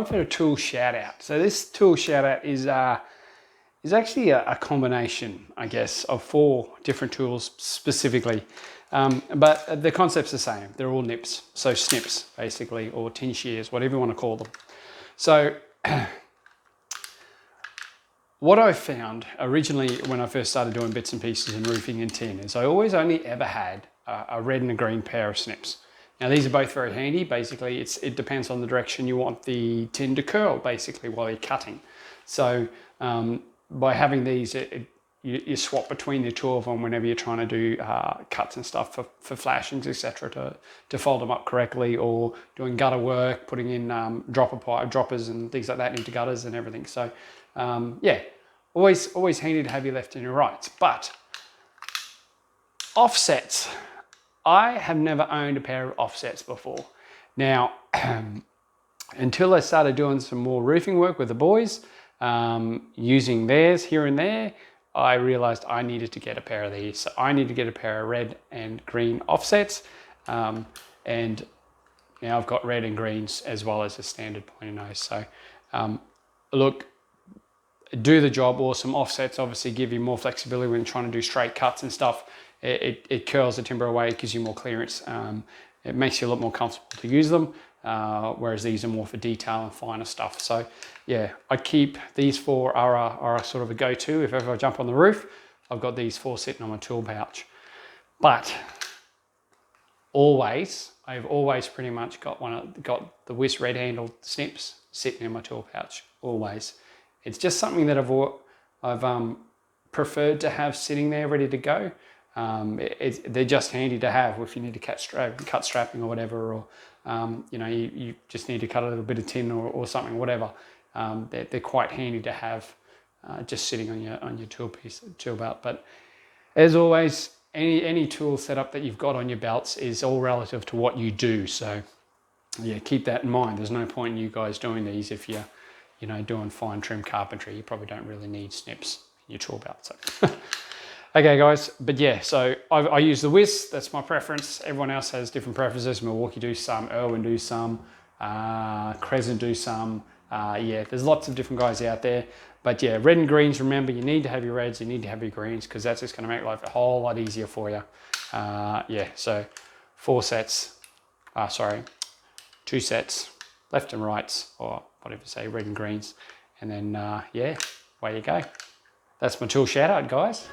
time for a tool shout out. So this tool shout out is actually a combination, I guess, of 4 different tools specifically. But the concept's the same. They're all nips, so snips basically, or tin shears, whatever you want to call them. So what I found originally when I first started doing bits and pieces in roofing and tin is I always only ever had a red and a green pair of snips. Now these are both very handy. Basically it depends on the direction you want the tin to curl basically while you're cutting. So by having these, you swap between the 2 of them whenever you're trying to do cuts and stuff for flashings, etc., to fold them up correctly, or doing gutter work, putting in droppers and things like that into gutters and everything. So yeah, always handy to have your left and your rights. But offsets, I have never owned a pair of offsets before. Now, until I started doing some more roofing work with the boys, using theirs here and there, I realized I needed to get a pair of these. So I need to get a pair of red and green offsets. And now I've got red and greens as well as a standard pointy nose. So look, do the job. Awesome. Offsets obviously give you more flexibility when trying to do straight cuts and stuff. It curls the timber away, it gives you more clearance. It makes you a lot more comfortable to use them, whereas these are more for detail and finer stuff. So yeah, I keep these 4 are a sort of a go-to. If ever I jump on the roof, I've got these 4 sitting on my tool pouch. But I've always pretty much got the Wiss red handled snips sitting in my tool pouch, always. It's just something that I've preferred to have sitting there ready to go. They're just handy to have if you need to cut strapping or whatever, or you know, you just need to cut a little bit of tin or something, whatever. They're quite handy to have just sitting on your tool belt. But as always, any tool setup that you've got on your belts is all relative to what you do. So yeah, keep that in mind. There's no point in you guys doing these if you're doing fine trim carpentry. You probably don't really need snips in your tool belt. So. Okay guys, but yeah, so I use the Wiss, that's my preference. Everyone else has different preferences. Milwaukee do some, Irwin do some, Crescent do some. Yeah, there's lots of different guys out there. But yeah, red and greens, remember, you need to have your reds, you need to have your greens, because that's just going to make life a whole lot easier for you. Yeah, so 2 sets, left and rights, or whatever you say, red and greens. And then, yeah, away you go. That's my tool shout out, guys.